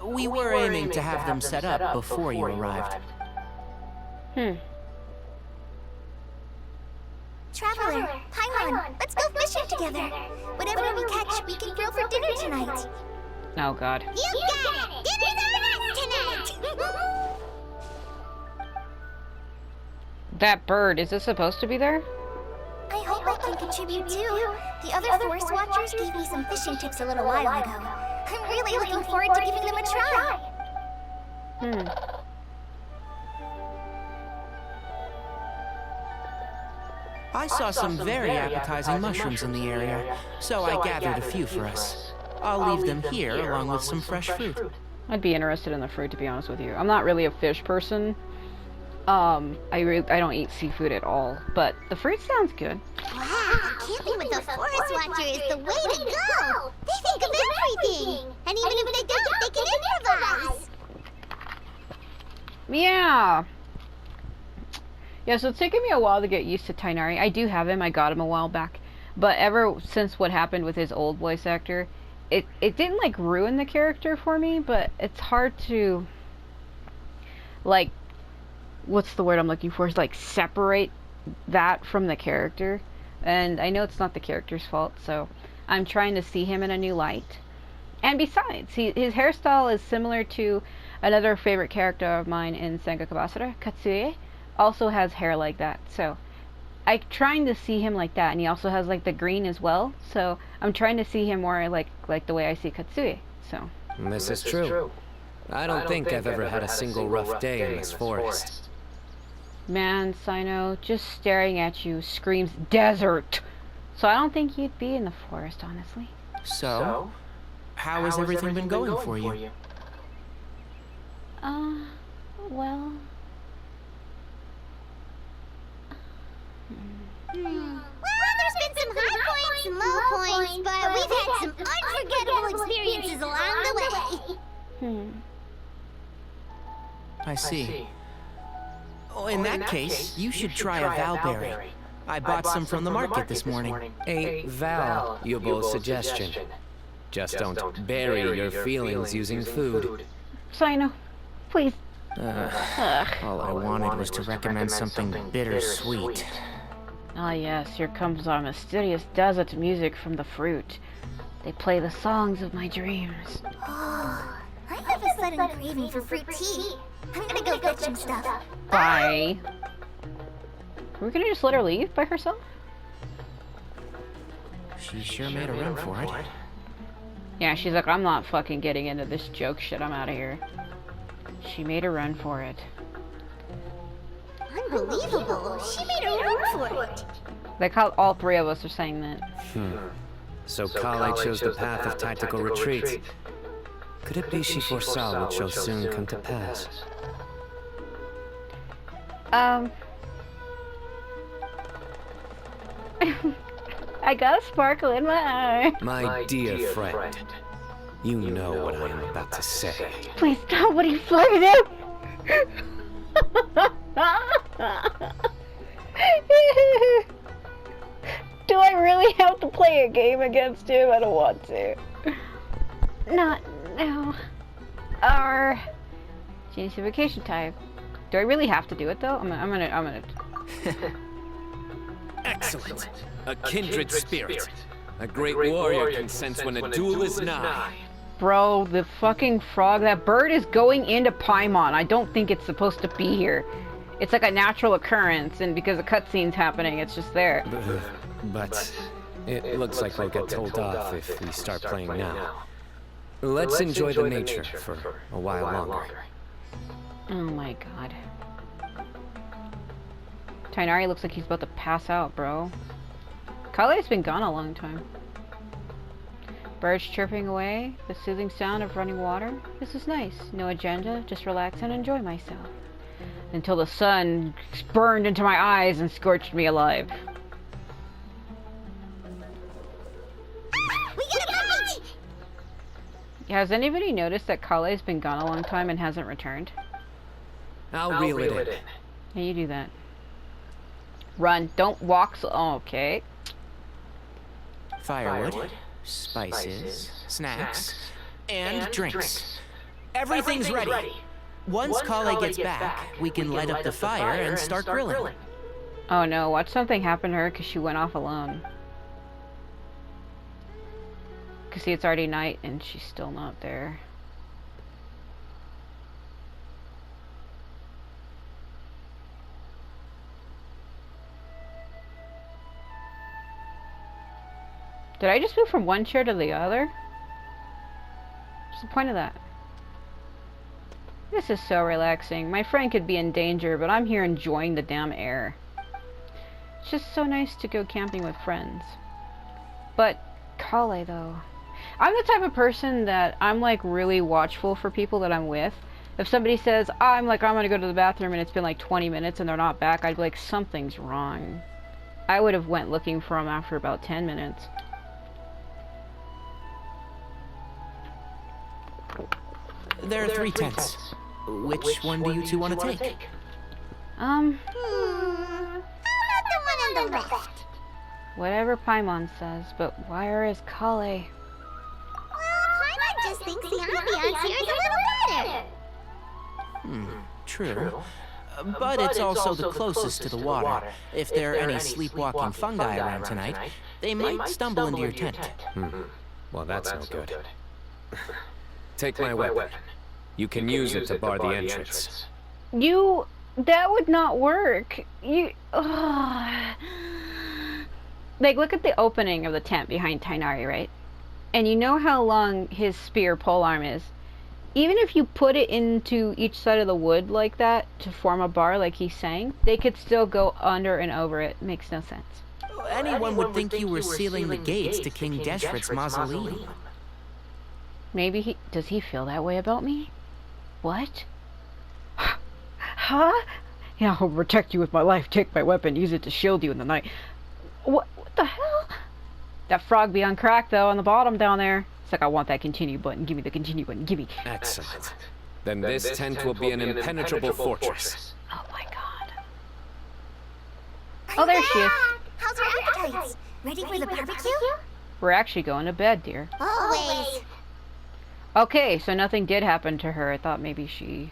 We were aiming to have them set up before you arrived. Traveler, Paimon, let's go fishing together. Whatever we catch, we can grill for dinner tonight. Oh god. You got it! Dinner's on us tonight! That bird, is it supposed to be there? I hope I can contribute too. The other Forest Watchers gave me some fishing tips a little while ago. I'm really looking forward to giving them a try. I saw some very appetizing mushrooms in the area, so I gathered a few for us. I'll leave them here along with some fresh fruit. I'd be interested in the fruit, to be honest with you. I'm not really a fish person. I don't eat seafood at all, but the fruit sounds good. Wow, camping with the Forest Watcher is the way to go! They think of everything! And even if they don't, they can improvise! Yeah! Yeah, so it's taken me a while to get used to Tighnari. I do have him, I got him a while back. But ever since what happened with his old voice actor, it didn't, like, ruin the character for me, but it's hard to, like, what's the word I'm looking for? Is, like, separate that from the character. And I know it's not the character's fault, so I'm trying to see him in a new light. And besides, his hairstyle is similar to another favorite character of mine in Sengoku Basara, Katsuie. Also has hair like that, so I'm trying to see him like that, and he also has like the green as well, so I'm trying to see him more like the way I see Katsuie, so. This is true. I don't think I've ever had a single rough day in this forest. Man, Cyno, just staring at you screams desert, so I don't think you'd be in the forest, honestly. So, how has everything been going for you? Well... Well, there's been some high points, some low points, but we've had some unforgettable experiences along the way. I see. Oh, in that case, you should try a valberry. I bought some from the market this morning. A valuable suggestion. Just don't bury your feelings using food. Cyno, please. All I wanted was to recommend something bittersweet. Ah yes, here comes our mysterious desert music from the fruit. They play the songs of my dreams. Oh, I have a sudden craving for fruit tea. I'm gonna go fetch some stuff. Bye. Are we gonna just let her leave by herself? She sure made a run for it. Yeah, she's like, I'm not fucking getting into this joke shit, I'm out of here. She made a run for it. Unbelievable! She made a run for it! Like how all three of us are saying that. So Collei chose the path of tactical retreat. Could it be she foresaw what shall soon come to pass? I got a sparkle in my eye. My dear friend, you know what I am about to say. Please stop, what are you flirting at? Do I really have to play a game against him? I don't want to. Not now. Change the vacation type. Do I really have to do it though? I'm gonna. Excellent. A kindred spirit. A great warrior can sense when a duel is nigh. Bro, the fucking frog, that bird is going into Paimon. I don't think it's supposed to be here. It's like a natural occurrence, and because the cutscene's happening, it's just there. But it looks like we'll get told off if we start playing now. Let's enjoy the nature for a while longer. Oh my god. Tighnari looks like he's about to pass out, bro. Collei's been gone a long time. Birds chirping away, the soothing sound of running water. This is nice. No agenda, just relax and enjoy myself. Until the sun burned into my eyes and scorched me alive. We get a bite! Has anybody noticed that Collei's been gone a long time and hasn't returned? I'll reel it in. Yeah, you do that. Run, don't walk so... Oh, okay. Firewood? spices, snacks, and drinks. Everything's ready. Once Collei gets back, we can light up the fire and start grilling. Oh no, watch something happen to her because she went off alone. Because see, it's already night and she's still not there. Did I just move from one chair to the other? What's the point of that? This is so relaxing. My friend could be in danger, but I'm here enjoying the damn air. It's just so nice to go camping with friends. But Collei, though. I'm the type of person that I'm like really watchful for people that I'm with. If somebody says, I'm gonna go to the bathroom and it's been like 20 minutes and they're not back, I'd be like, something's wrong. I would have went looking for them after about 10 minutes. There are 3 tents. Which one do you two want to take? How about the one on the left? Whatever Paimon says, but where is Collei? Well, Paimon just thinks the ambiance here is a little better. True. But it's also the closest to the water. If there are any sleepwalking fungi around tonight, they might stumble into your tent. Well, that's no good. Take my weapon. You can use it to bar the entrance. That would not work. Like, look at the opening of the tent behind Tighnari, right? And you know how long his spear polearm is. Even if you put it into each side of the wood like that to form a bar like he's saying, they could still go under and over it. Makes no sense. Anyone would think you were sealing the gates to King Deshret's mausoleum. Maybe does he feel that way about me? What? Huh? Yeah, I'll protect you with my life. Take my weapon. Use it to shield you in the night. What the hell? That frog be on crack, though, on the bottom down there. It's like, I want that continue button. Give me the continue button. Give me. Excellent. Then this tent will be an impenetrable fortress. Oh my god. Oh, there she is. How's your appetites? Ready for the barbecue? We're actually going to bed, dear. Always. Okay, so nothing did happen to her. I thought maybe she...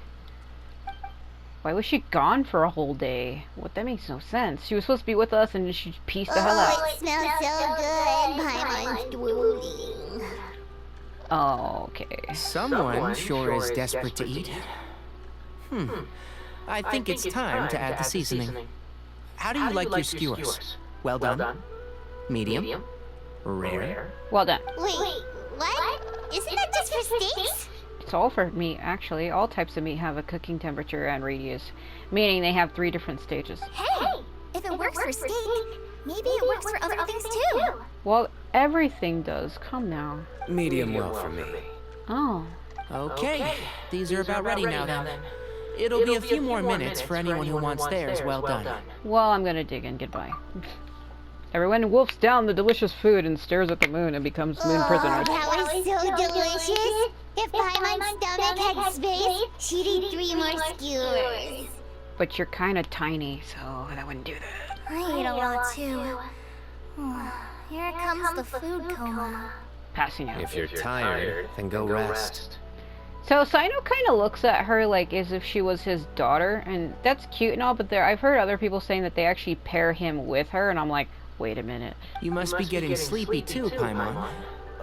Why was she gone for a whole day? What? That makes no sense. She was supposed to be with us and she pieced the hell out. Oh, it smells so good. Paimon's drooling. Oh, okay. Someone sure is desperate to eat. I think it's time to add the seasoning. How do you like your skewers? Well done? Medium? Rare? Well done. Wait, what? Isn't that just for steaks? It's all for meat, actually. All types of meat have a cooking temperature and radius, meaning they have 3 different stages. Hey, if it works for steak, maybe it works for other things too. Well, everything does. Come now. Medium well for me. Oh. Okay, these are about ready now then. It'll be a few more minutes for anyone who wants theirs well done. Well, I'm gonna dig in. Goodbye. Everyone wolfs down the delicious food and stares at the moon and becomes moon prisoners. That was so delicious. If Paimon's stomach had space, she'd eat 3 more skewers. But you're kind of tiny, so that wouldn't do that. I ate a lot too. Here comes the food coma. Passing out. If you're tired, then go rest. So Cyno kind of looks at her like as if she was his daughter, and that's cute and all, but I've heard other people saying that they actually pair him with her, and I'm like, wait a minute. You must be getting sleepy too, Paimon.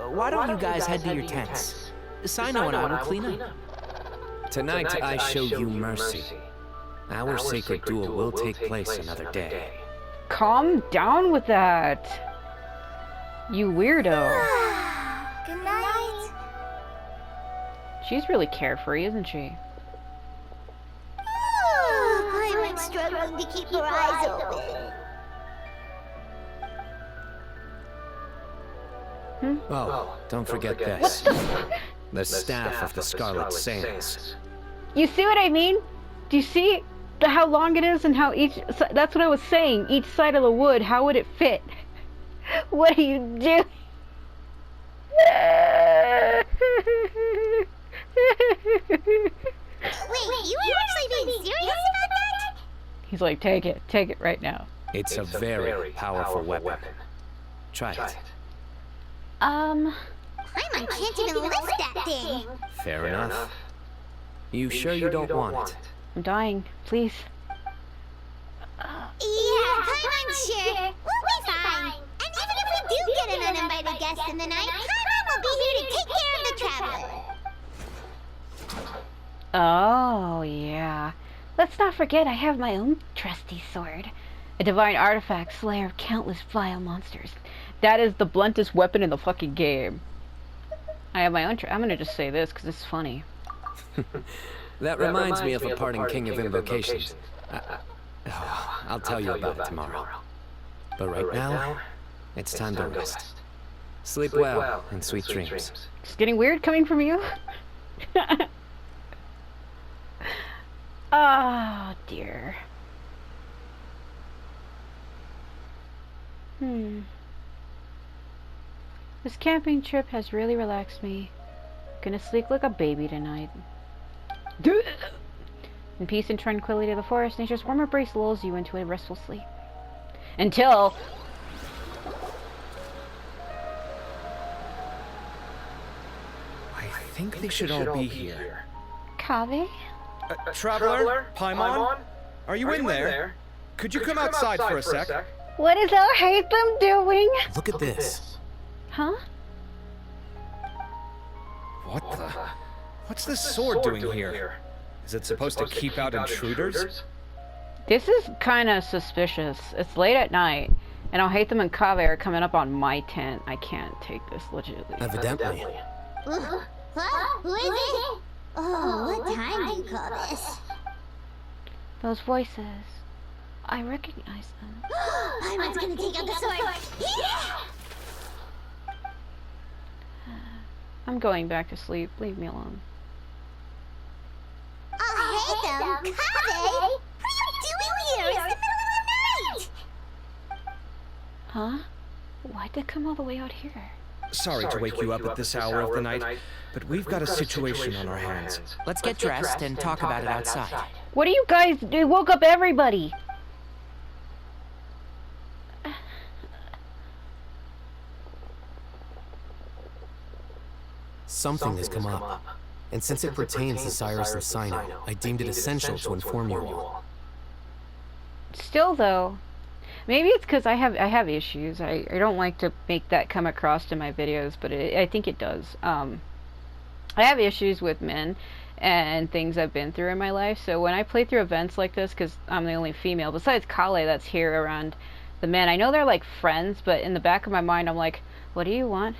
Why don't you guys head to your tents? Cyno and I will clean up. Tonight I show you mercy. Our sacred duel will take place another day. Calm down with that. You weirdo. Good night. She's really carefree, isn't she? Paimon's struggling to keep her eyes open. Oh, don't forget this. The staff of the Scarlet Sails. You see what I mean? Do you see how long it is and how each... That's what I was saying. Each side of the wood, how would it fit? What are you doing? Wait, you were actually being serious about that? He's like, take it right now. It's a very powerful weapon. Try it. Paimon can't even lift that thing. Fair enough. You sure you don't want it? I'm dying. Please. Yeah, Paimon's sure. We'll be fine. And even if we do get an uninvited guest in the night, Paimon will be here to take care of the traveler. Oh, yeah. Let's not forget I have my own trusty sword. A divine artifact, slayer of countless vile monsters. That is the bluntest weapon in the fucking game. I have my own I'm gonna just say this because it's funny. That reminds me of a parting king of invocations. I'll tell you about it tomorrow. But right now, it's time to rest. Sleep well and sweet dreams. It's getting weird coming from you. Oh, dear. This camping trip has really relaxed me. Gonna sleep like a baby tonight. In peace and tranquility of the forest, nature's warm embrace lulls you into a restful sleep. Until... I think they should all be here. Kaveh? Traveler? Paimon? Are you in there? Could you come outside for a sec? What is our Hatham doing? Look at this. Huh? What the? What's this sword doing here? Is it supposed to keep out intruders? This is kind of suspicious. It's late at night, and Hatham and Kaveh are coming up on my tent. I can't take this legitimately. Evidently. What? Who is it? Oh, what time do you call this? Those voices. I recognize them. Paimon's gonna take out the sword. Yeah! I'm going back to sleep. Leave me alone. Oh, hey them, Kaveh! What are you doing here? It's the middle of the night! Huh? Why'd they come all the way out here? Sorry to wake you up at this hour of the night, but we've got a situation on our hands. Let's get dressed and talk about it outside. What do you guys do? You woke up everybody. Something has come up. And since it pertains to Cyrus and Cyno, I deemed it essential to inform you all. Still, though, maybe it's because I have issues. I don't like to make that come across in my videos, but I think it does. I have issues with men and things I've been through in my life. So when I play through events like this, because I'm the only female, besides Collei that's here around the men, I know they're like friends, but in the back of my mind, I'm like, what do you want?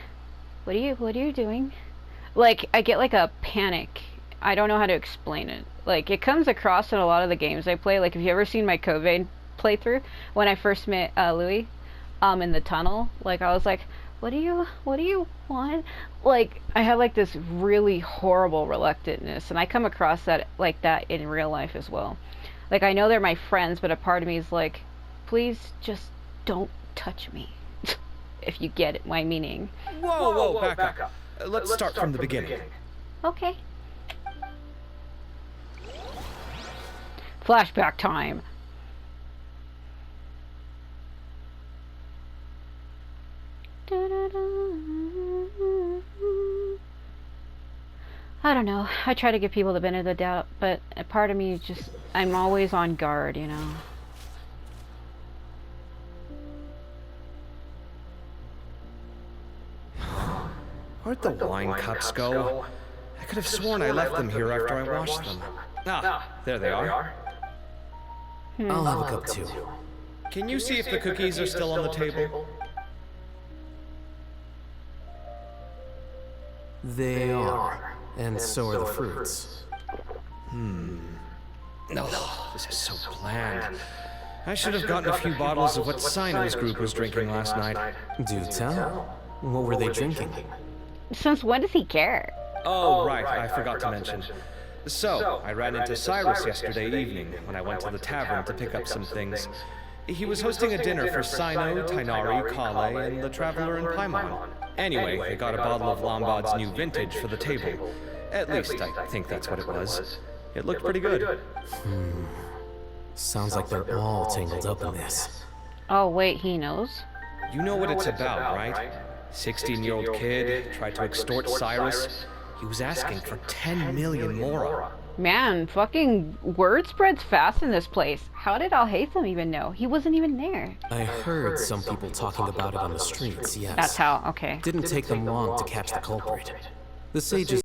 What are you doing? Like, I get like a panic. I don't know how to explain it. Like, it comes across in a lot of the games I play. Like, have you ever seen my Code playthrough when I first met Louis in the tunnel? Like, I was like, what do you want? Like, I have like this really horrible reluctantness, and I come across that like that in real life as well. Like, I know they're my friends, but a part of me is like, please just don't touch me. If you get my meaning. Whoa, back up. Let's start from the beginning. Okay. Flashback time. I don't know. I try to give people the benefit of the doubt, but a part of me is just, I'm always on guard, you know. Where'd the wine cups go? I could have sworn I left them here after I washed them. Ah, there they are. I'll have a cup too. Can you see if the cookies are still on the table? They are. And so are the fruits. No, this is so bland. I should have gotten a few bottles of what Cyno's group was drinking last night. Do tell. What were they drinking? Since when does he care? Oh, right, I forgot to mention. So, I ran into Cyrus yesterday evening when I went to the tavern to pick up some things. He was hosting a dinner for Cyno, Tighnari, Collei, and the Traveler and Paimon. Anyway, they got a bottle of Lombard's new vintage for the table. At least, I think that's what it was. It looked pretty good. Sounds like they're all tangled up in this. Oh, wait, he knows? You know what it's about, right? 16-year-old kid tried to extort Cyrus. He was asking for 10 million mora. Man, fucking word spreads fast in this place. How did Al Haytham even know? He wasn't even there. I heard some people talking about it on the streets, yes. That's how, okay. Didn't take them long to catch the culprit. The sages